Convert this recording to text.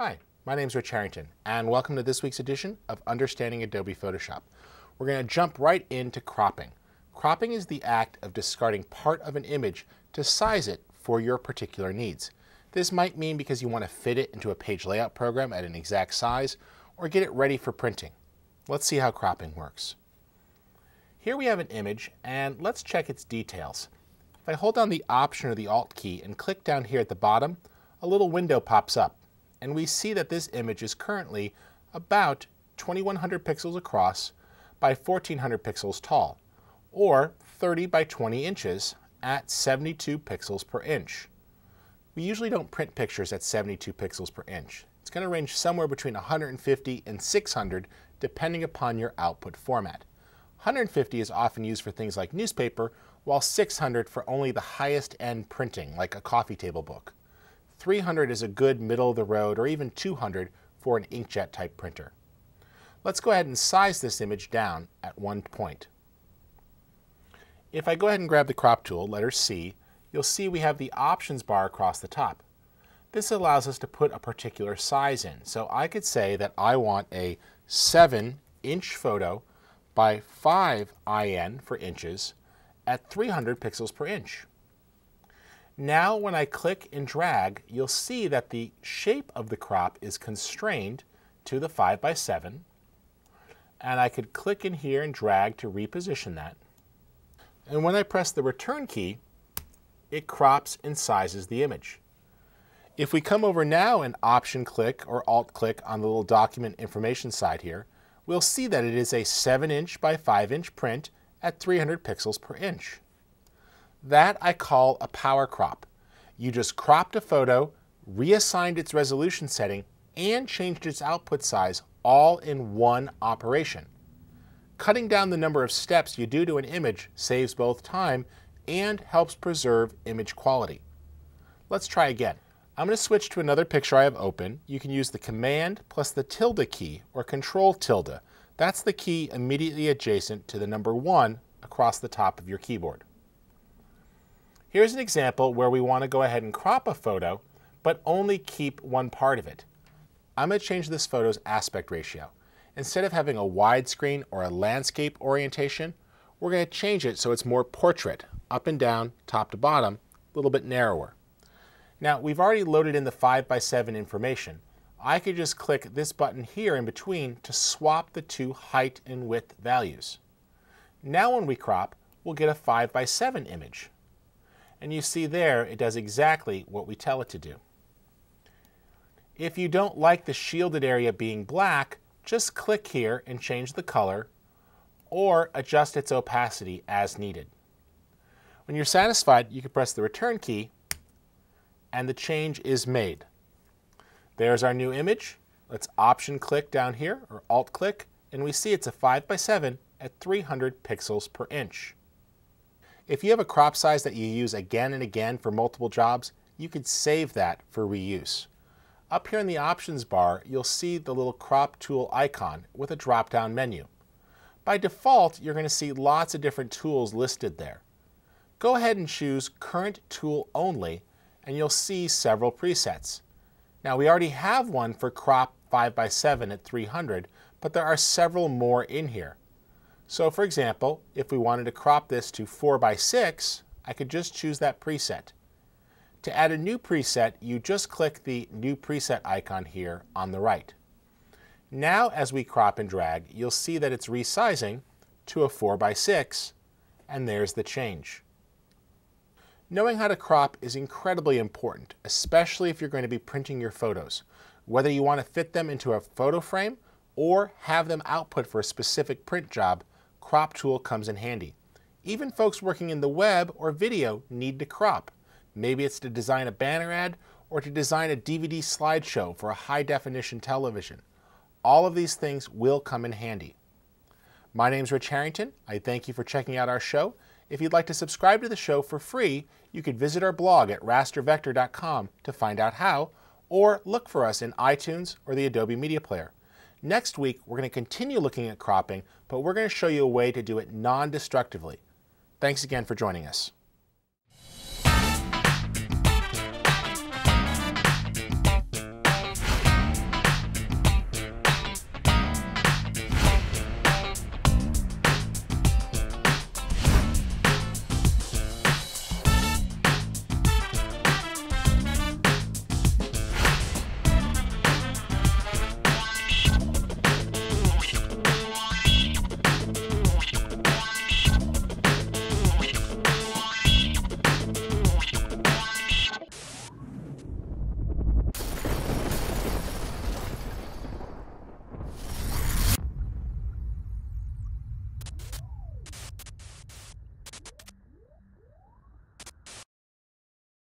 Hi, my name is Rich Harrington, and welcome to this week's edition of Understanding Adobe Photoshop. We're going to jump right into cropping. Cropping is the act of discarding part of an image to size it for your particular needs. This might mean because you want to fit it into a page layout program at an exact size, or get it ready for printing. Let's see how cropping works. Here we have an image, and let's check its details. If I hold down the Option or the Alt key and click down here at the bottom, a little window pops up, and we see that this image is currently about 2100 pixels across by 1400 pixels tall, or 30 by 20 inches at 72 pixels per inch. We usually don't print pictures at 72 pixels per inch. It's going to range somewhere between 150 and 600 depending upon your output format. 150 is often used for things like newspaper, while 600 for only the highest end printing, like a coffee table book. 300 is a good middle of the road, or even 200 for an inkjet type printer. Let's go ahead and size this image down at one point. If I go ahead and grab the crop tool, letter C, you'll see we have the options bar across the top. This allows us to put a particular size in. So I could say that I want a 7-inch photo by 5 IN for inches at 300 pixels per inch. Now when I click and drag, you'll see that the shape of the crop is constrained to the 5x7, and I could click in here and drag to reposition that. And when I press the return key, it crops and sizes the image. If we come over now and Option click or Alt click on the little document information side here, we'll see that it is a 7-inch by 5-inch print at 300 pixels per inch. That I call a power crop. You just cropped a photo, reassigned its resolution setting, and changed its output size all in one operation. Cutting down the number of steps you do to an image saves both time and helps preserve image quality. Let's try again. I'm going to switch to another picture I have open. You can use the Command plus the tilde key or Control tilde. That's the key immediately adjacent to the number 1 across the top of your keyboard. Here's an example where we want to go ahead and crop a photo, but only keep one part of it. I'm going to change this photo's aspect ratio. Instead of having a widescreen or a landscape orientation, we're going to change it so it's more portrait, up and down, top to bottom, a little bit narrower. Now, we've already loaded in the 5x7 information. I could just click this button here in between to swap the two height and width values. Now when we crop, we'll get a 5x7 image. And you see there, it does exactly what we tell it to do. If you don't like the shielded area being black, just click here and change the color, or adjust its opacity as needed. When you're satisfied, you can press the return key, and the change is made. There's our new image. Let's Option click down here, or Alt click, and we see it's a 5x7 at 300 pixels per inch. If you have a crop size that you use again and again for multiple jobs, you could save that for reuse. Up here in the options bar, you'll see the little crop tool icon with a drop-down menu. By default, you're going to see lots of different tools listed there. Go ahead and choose Current Tool Only, and you'll see several presets. Now, we already have one for crop 5x7 at 300, but there are several more in here. So for example, if we wanted to crop this to 4x6, I could just choose that preset. To add a new preset, you just click the New Preset icon here on the right. Now as we crop and drag, you'll see that it's resizing to a 4x6, and there's the change. Knowing how to crop is incredibly important, especially if you're going to be printing your photos. Whether you want to fit them into a photo frame or have them output for a specific print job, Crop tool comes in handy. Even folks working in the web or video need to crop. Maybe it's to design a banner ad or to design a DVD slideshow for a high-definition television. All of these things will come in handy. My name's Rich Harrington. I thank you for checking out our show. If you'd like to subscribe to the show for free, you could visit our blog at rastervector.com to find out how, or look for us in iTunes or the Adobe Media Player. Next week, we're going to continue looking at cropping, but we're going to show you a way to do it non-destructively. Thanks again for joining us.